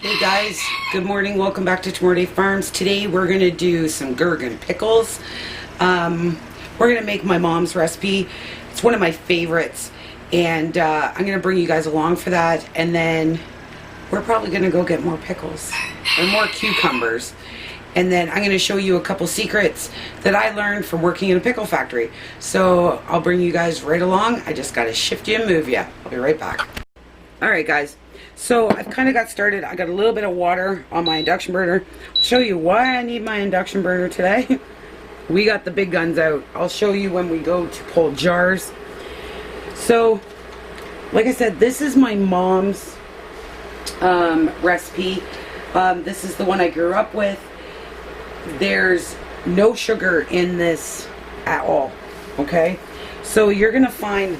Hey guys, good morning. Welcome back to Tomorrow Farms. Today we're going to do some gherkin pickles. We're going to make my mom's recipe. It's one of my favorites, and I'm going to bring you guys along for that. And then we're probably going to go get more pickles or more cucumbers. And then I'm going to show you a couple secrets that I learned from working in a pickle factory. So I'll bring you guys right along. I just got to shift you and move you. I'll be right back. Alright guys, so I've kind of got started. I got a little bit of water on my induction burner. I'll show you why I need my induction burner today. We got the big guns out. I'll show you when we go to pull jars. So, like I said, this is my mom's recipe. This is the one I grew up with. There's no sugar in this at all, okay? So you're going to find,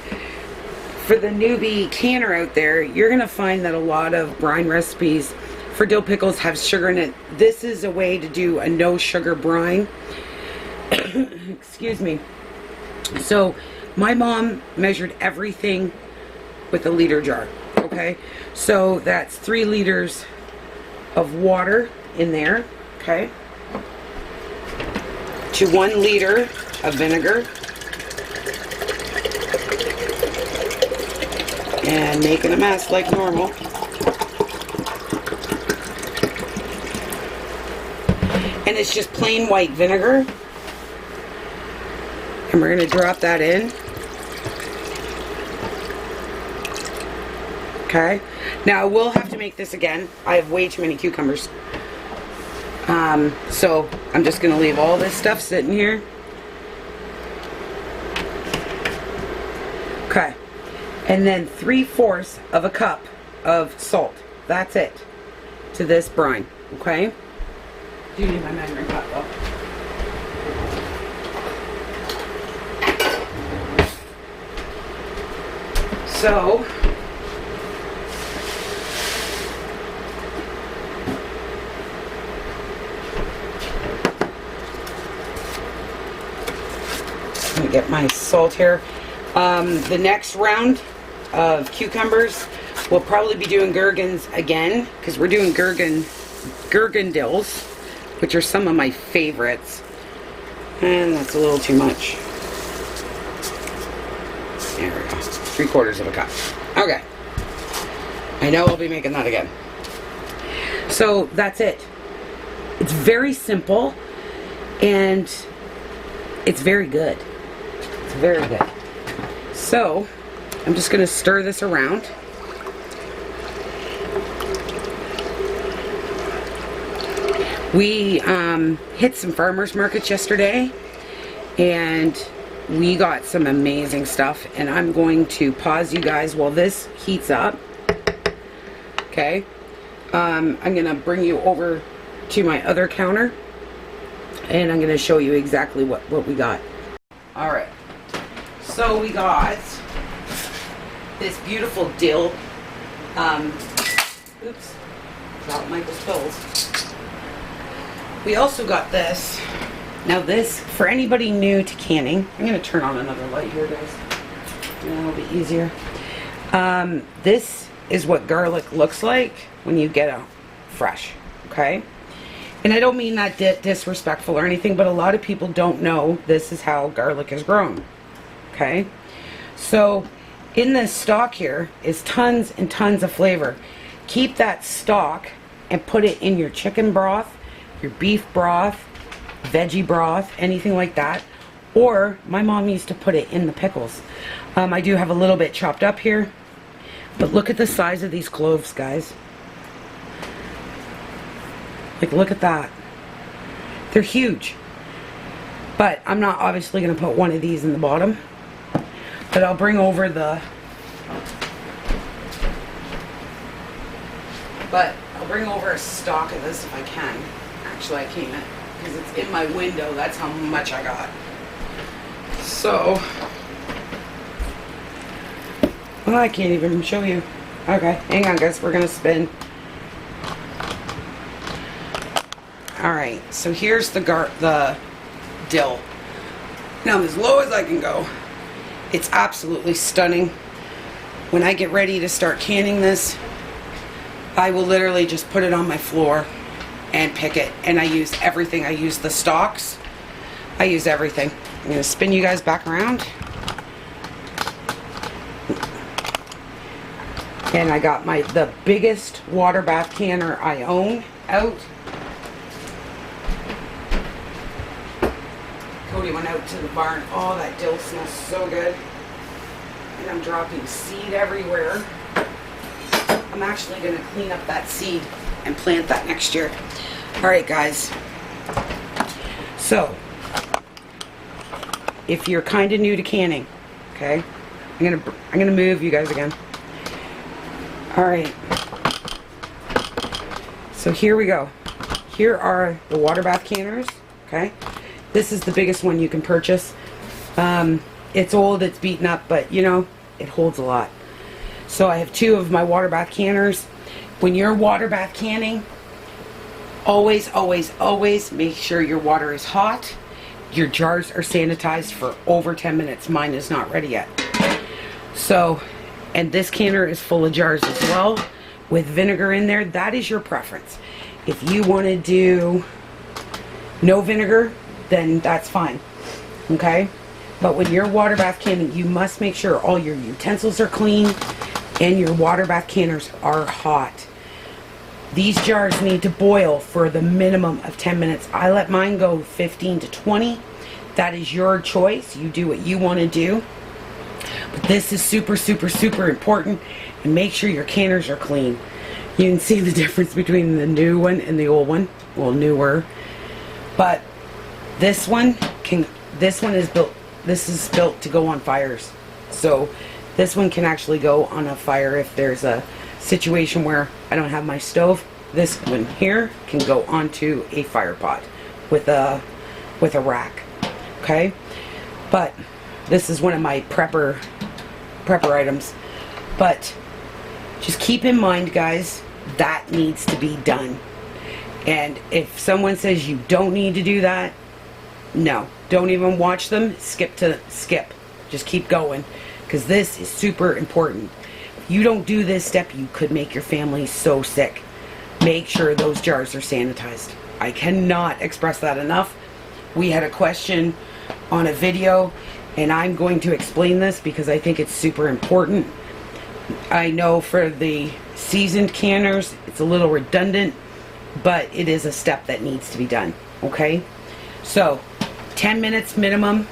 for the newbie canner out there, you're going to find that a lot of brine recipes for dill pickles have sugar in it. This is a way to do a no sugar brine. Excuse me. So my mom measured everything with a liter jar, okay? So that's 3 liters of water in there, okay? To 1 liter of vinegar. And making a mess like normal. And it's just plain white vinegar. And we're going to drop that in. Okay. Now I will have to make this again. I have way too many cucumbers. So I'm just going to leave all this stuff sitting here. Okay. And then 3/4 of a cup of salt. That's it. To this brine. Okay? Do need my measuring cup though. So let me get my salt here. The next round of cucumbers, we'll probably be doing gherkins again, because we're doing gherkin dills, which are some of my favorites. And that's a little too much. There we go. 3/4 of a cup. Okay. I know I'll be making that again. So that's it. It's very simple, and it's very good. It's very good. So I'm just going to stir this around. We hit some farmers markets yesterday, and we got some amazing stuff, and I'm going to pause you guys while this heats up. Okay. I'm going to bring you over to my other counter, and I'm going to show you exactly what we got. Alright. So we got this beautiful dill, oops, dropped Michael's pills. We also got this. Now this, for anybody new to canning, I'm going to turn on another light here, guys. That'll be easier. This is what garlic looks like when you get it fresh, okay? And I don't mean that disrespectful or anything, but a lot of people don't know this is how garlic is grown, okay? So in this stock here is tons and tons of flavor. Keep that stock and put it in your chicken broth, your beef broth, veggie broth, anything like that. Or my mom used to put it in the pickles. I do have a little bit chopped up here, but look at the size of these cloves, guys. Like, look at that. They're huge. But I'm not obviously going to put one of these in the bottom. But I'll bring over a stock of this if I can. Actually, I can't, because it's in my window. That's how much I got. So, well, I can't even show you. Okay, hang on, guys. We're gonna spin. All right. So here's the dill. Now I'm as low as I can go. It's absolutely stunning. When I get ready to start canning this, I will literally just put it on my floor and pick it. And I use everything. I use the stalks. I use everything. I'm going to spin you guys back around. And I got the biggest water bath canner I own out. Cody went out to the barn. Oh, that dill smells so good. And I'm dropping seed everywhere. I'm actually going to clean up that seed and plant that next year. Alright guys. So, if you're kind of new to canning, okay, I'm gonna move you guys again. Alright. So here we go. Here are the water bath canners, okay? This is the biggest one you can purchase. It's old, it's beaten up, but you know, it holds a lot. So I have 2 of my water bath canners. When you're water bath canning, always, always, always make sure your water is hot. Your jars are sanitized for over 10 minutes. Mine is not ready yet. So, and this canner is full of jars as well with vinegar in there. That is your preference. If you want to do no vinegar, then that's fine. Okay? But when you're water bath canning, you must make sure all your utensils are clean and your water bath canners are hot. These jars need to boil for the minimum of 10 minutes. I let mine go 15 to 20. That is your choice. You do what you want to do. But this is super, super, super important. And make sure your canners are clean. You can see the difference between the new one and the old one. Well, newer. But this one is built. This is built to go on fires. So this one can actually go on a fire if there's a situation where I don't have my stove. This one here can go onto a fire pot with a rack. Okay? But this is one of my prepper items. But just keep in mind, guys, that needs to be done. And if someone says you don't need to do that, no, don't even watch them. Skip. Just keep going, because this is super important. If you don't do this step, you could make your family so sick. Make sure those jars are sanitized. I cannot express that enough. We had a question on a video, and I'm going to explain this because I think it's super important. I know for the seasoned canners, it's a little redundant, but it is a step that needs to be done. Okay? So, 10 minutes minimum.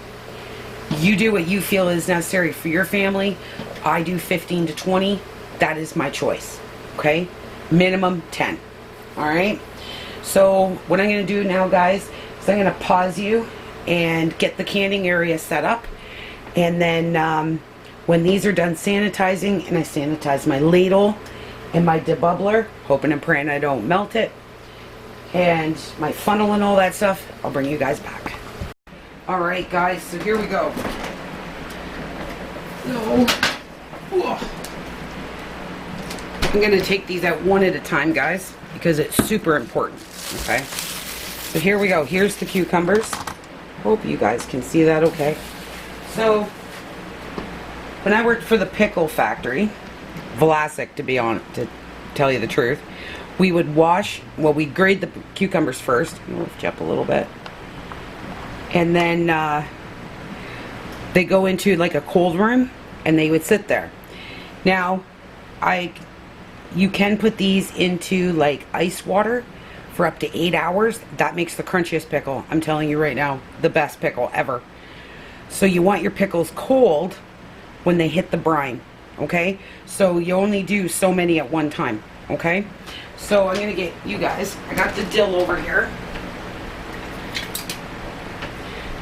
You do what you feel is necessary for your family. I do 15 to 20. That is my choice. Okay? Minimum 10. Alright? So, what I'm going to do now, guys, is I'm going to pause you and get the canning area set up. And then, when these are done sanitizing, and I sanitize my ladle and my debubbler, hoping and praying I don't melt it, and my funnel and all that stuff, I'll bring you guys back. Alright guys, so here we go. So, I'm going to take these out one at a time, guys, because it's super important. Okay? So here we go. Here's the cucumbers. Hope you guys can see that okay. So, when I worked for the pickle factory, Vlasic to tell you the truth, we would we'd grade the cucumbers first. I'll lift you up a little bit. And then they go into like a cold room and they would sit there. Now, you can put these into like ice water for up to 8 hours. That makes the crunchiest pickle. I'm telling you right now, the best pickle ever. So you want your pickles cold when they hit the brine, okay? So you only do so many at one time, okay? So I'm gonna get you guys, I got the dill over here.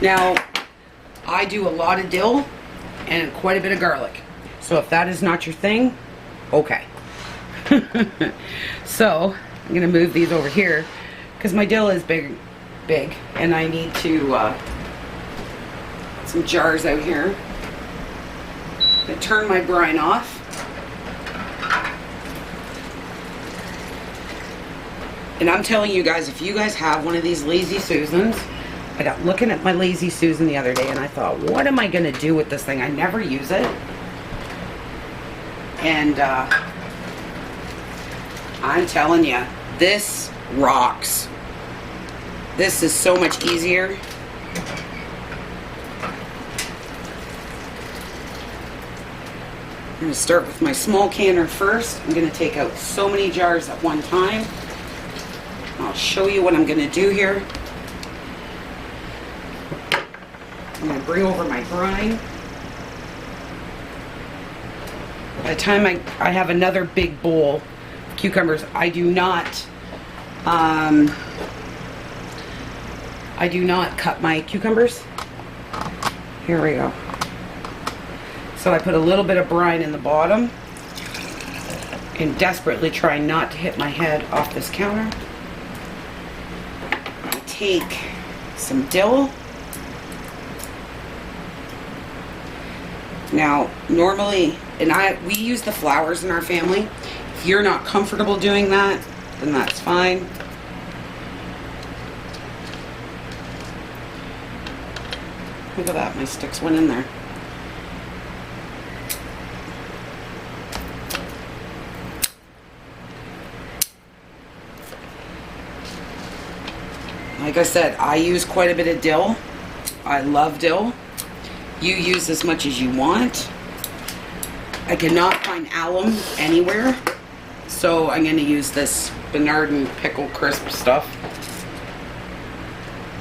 Now, I do a lot of dill and quite a bit of garlic. So if that is not your thing, okay. So, I'm gonna move these over here because my dill is big, and I need to, some jars out here. I turn my brine off. And I'm telling you guys, if you guys have one of these Lazy Susans, I got looking at my Lazy Susan the other day and I thought, what am I going to do with this thing? I never use it. And I'm telling you, this rocks. This is so much easier. I'm going to start with my small canner first. I'm going to take out so many jars at one time. I'll show you what I'm going to do here. I'm going to bring over my brine. By the time I have another big bowl of cucumbers, I do not cut my cucumbers. Here we go. So I put a little bit of brine in the bottom and desperately try not to hit my head off this counter. I take some dill. Now, normally, we use the flowers in our family. If you're not comfortable doing that, then that's fine. Look at that, my sticks went in there. Like I said, I use quite a bit of dill. I love dill. You use as much as you want. I cannot find alum anywhere, so I'm going to use this Bernardin pickle crisp stuff.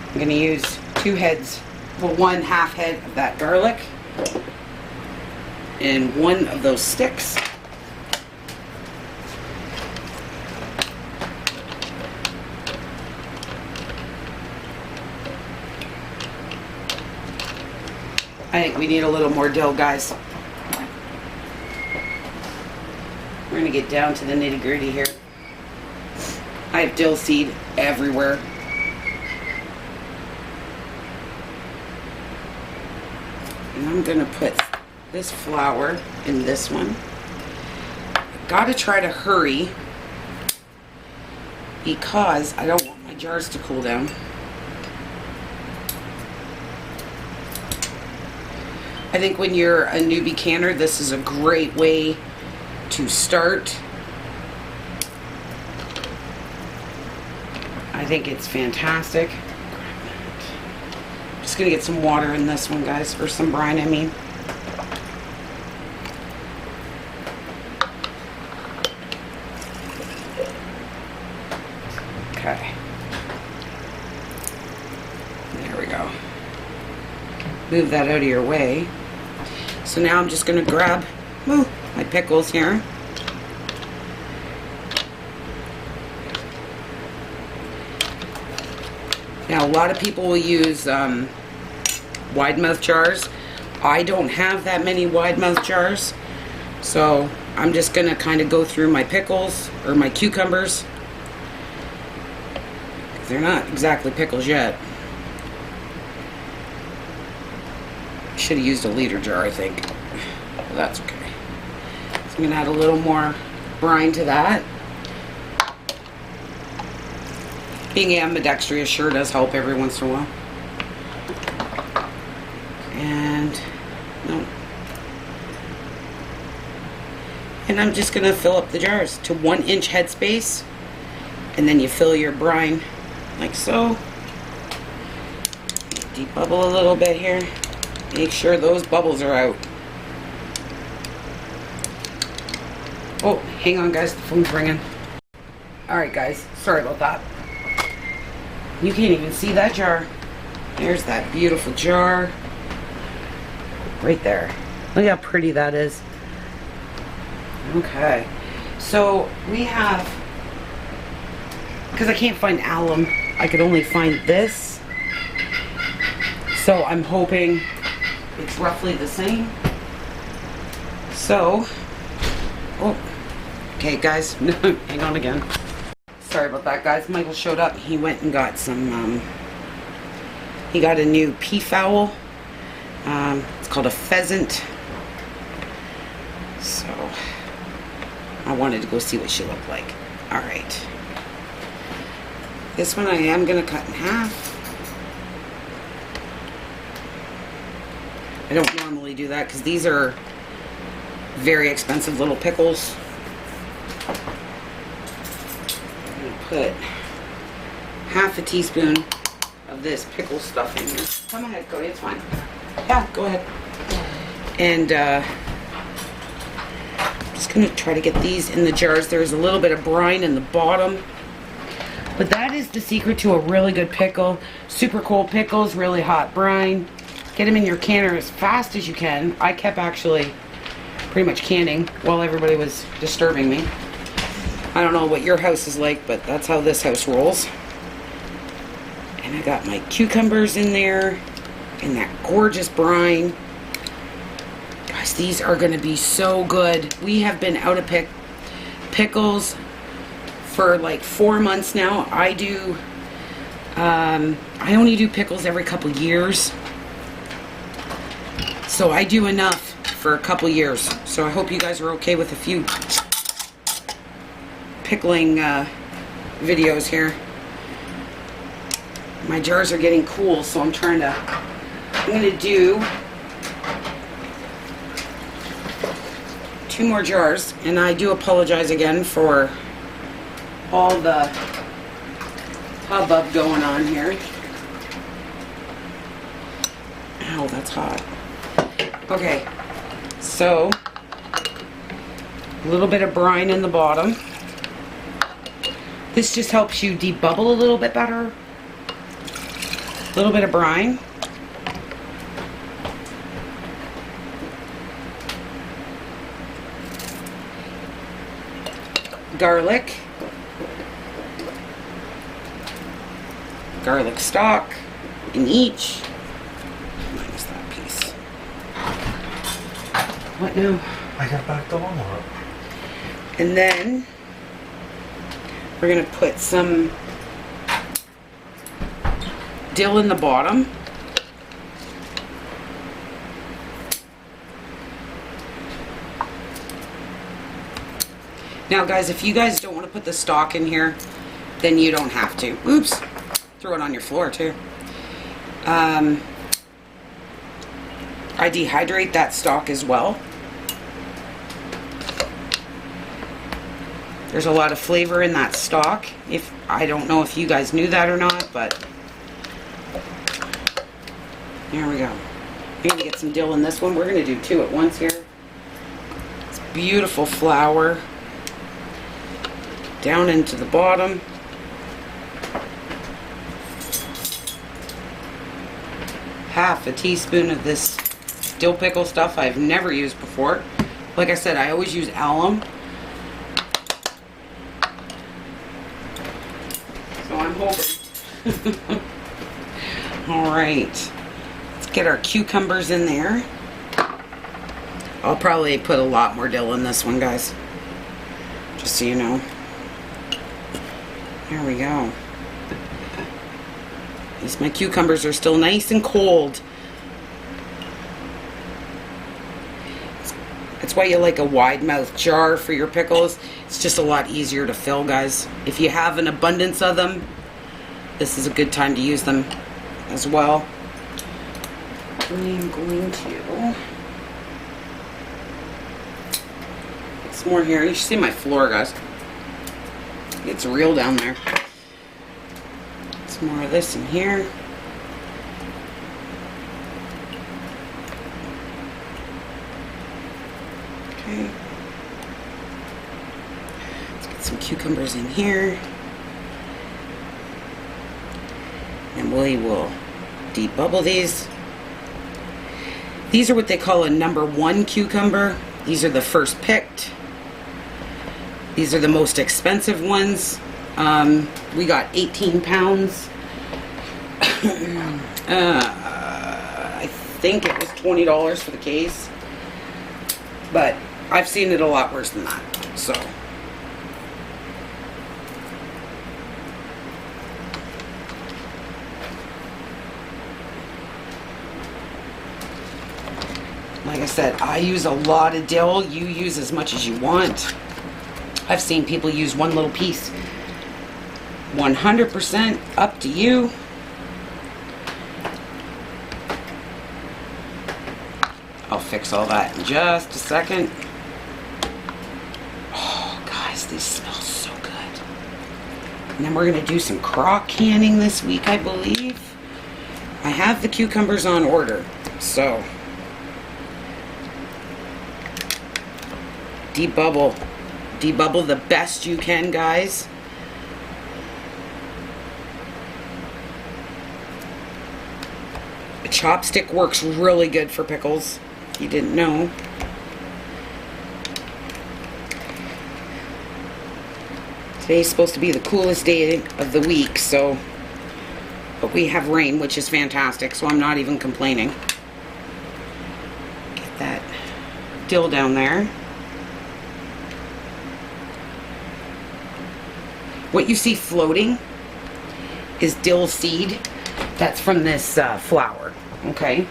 I'm going to use 2 heads, well, 1 half head of that garlic and 1 of those sticks. I think we need a little more dill, guys. We're going to get down to the nitty-gritty here. I have dill seed everywhere. And I'm going to put this flour in this one. Got to try to hurry because I don't want my jars to cool down. I think when you're a newbie canner, this is a great way to start. I think it's fantastic. Just gonna get some water in this one, guys, or some brine, I mean. Okay. There we go. Move that out of your way. So now I'm just going to grab my pickles here. Now a lot of people will use wide mouth jars. I don't have that many wide mouth jars, so I'm just going to kind of go through my pickles or my cucumbers. They're not exactly pickles yet. Should have used a liter jar, I think. But that's okay. So I'm going to add a little more brine to that. Being ambidextrous sure does help every once in a while. And no. And I'm just going to fill up the jars to 1 inch headspace. And then you fill your brine like so. Deep bubble a little bit here. Make sure those bubbles are out. Oh, hang on, guys. The phone's ringing. Alright, guys. Sorry about that. You can't even see that jar. There's that beautiful jar. Right there. Look how pretty that is. Okay. So, we have... Because I can't find alum, I could only find this. So, I'm hoping... it's roughly the same. So, oh, okay, guys, hang on again. Sorry about that, guys. Michael showed up. He went and got some, he got a new peafowl. It's called a pheasant. So, I wanted to go see what she looked like. Alright. This one I am going to cut in half. I don't normally do that because these are very expensive little pickles. put half a teaspoon of this pickle stuff in here. Come ahead, Cody, it's fine. Yeah, go ahead. And I'm just going to try to get these in the jars. There's a little bit of brine in the bottom. But that is the secret to a really good pickle. Super cold pickles, really hot brine. Get them in your canner as fast as you can. I kept actually pretty much canning while everybody was disturbing me. I don't know what your house is like, but that's how this house rolls. And I got my cucumbers in there and that gorgeous brine. Guys, these are going to be so good. We have been out of pickles for like 4 months now. I only do pickles every couple years. So I do enough for a couple years. So I hope you guys are okay with a few pickling videos here. My jars are getting cool, so I'm going to do 2 more jars, and I do apologize again for all the hubbub going on here. Ow, that's hot. Okay, so a little bit of brine in the bottom. This just helps you debubble a little bit better. A little bit of brine. Garlic. Garlic stock in each. Minus that piece. What now? I got back the lawnmower. And then we're going to put some dill in the bottom. Now guys, if you guys don't want to put the stock in here, then you don't have to. Oops. Throw it on your floor too. I dehydrate that stock as well. There's a lot of flavor in that stock. I don't know if you guys knew that or not, but there we go. I'm going to get some dill in this one. We're going to do 2 at once here. It's beautiful flour. Down into the bottom. Half a teaspoon of this dill pickle stuff I've never used before. Like I said, I always use alum. So I'm hoping. Alright. Let's get our cucumbers in there. I'll probably put a lot more dill in this one, guys. Just so you know. There we go. At least my cucumbers are still nice and cold. That's why you like a wide mouth jar for your pickles. It's just a lot easier to fill, guys. If you have an abundance of them, this is a good time to use them as well. I'm going to get some more here. You should see my floor, guys. It's real down there. Some more of this in here. Okay. Let's get some cucumbers in here. And we will debubble these. These are what they call a number 1 cucumber. These are the first picked. These are the most expensive ones. We got 18 pounds. I think it was $20 for the case. But I've seen it a lot worse than that. So. Like I said, I use a lot of dill. You use as much as you want. I've seen people use one little piece. 100% up to you. I'll fix all that in just a second. Oh, guys, these smell so good. And then we're going to do some crock canning this week, I believe. I have the cucumbers on order, so debubble the best you can, guys. A chopstick works really good for pickles, if you didn't know. Today's supposed to be the coolest day of the week, so, but we have rain, which is fantastic, so I'm not even complaining. Get that dill down there. What you see floating is dill seed. That's from this flour, okay?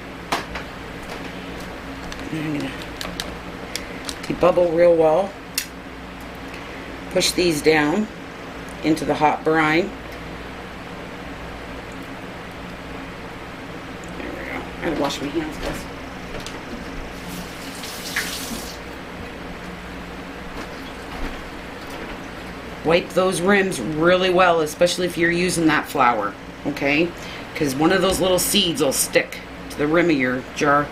And then I'm gonna debubble real well. Push these down into the hot brine. There we go. I gotta wash my hands, guys. Wipe those rims really well, especially if you're using that flour, okay? Because one of those little seeds will stick to the rim of your jar.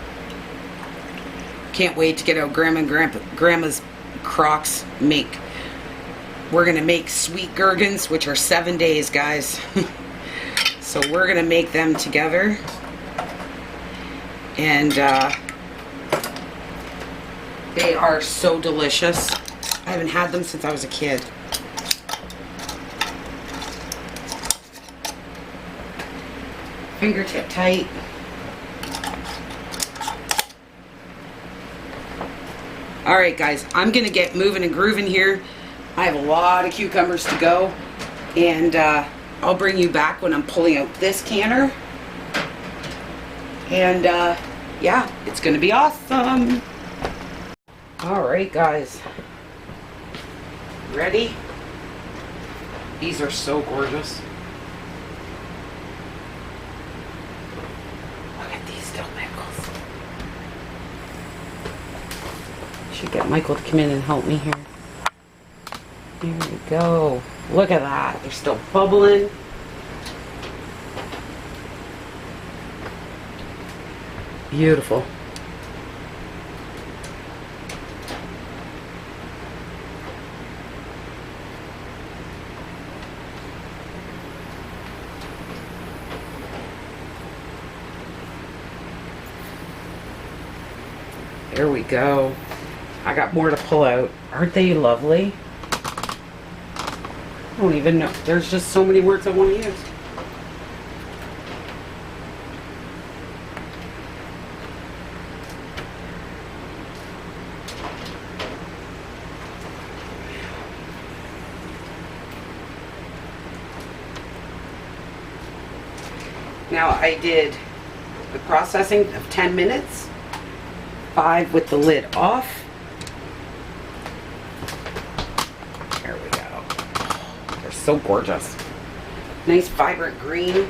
Can't wait to get out Grandma's crocks. We're gonna make sweet gherkins, which are 7 days, guys. So we're gonna make them together, and they are so delicious. I haven't had them since I was a kid. Fingertip tight. Alright guys, I'm gonna get moving and grooving here. I have a lot of cucumbers to go, and I'll bring you back when I'm pulling out this canner, and yeah, it's gonna be awesome. Alright guys, ready? These are so gorgeous. Look at these dill pickles. Should get Michael to come in and help me here. There we go. Look at that. They're still bubbling. Beautiful. There we go. I got more to pull out. Aren't they lovely? I don't even know. There's just so many words I want to use. Now I did the processing of 10 minutes, 5 with the lid off. So gorgeous. Nice vibrant green.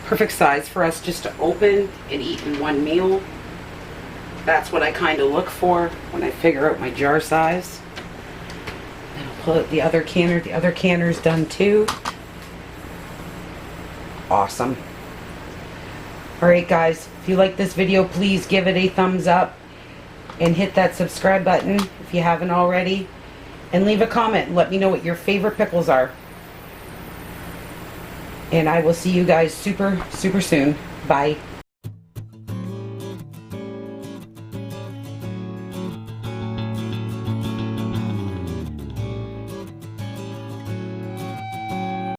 Perfect size for us just to open and eat in one meal. That's what I kind of look for when I figure out my jar size. And I'll pull out the other canner. The other canner's done too. Awesome. Alright guys, if you like this video, please give it a thumbs up and hit that subscribe button if you haven't already, and leave a comment and let me know what your favorite pickles are. And I will see you guys super soon. Bye.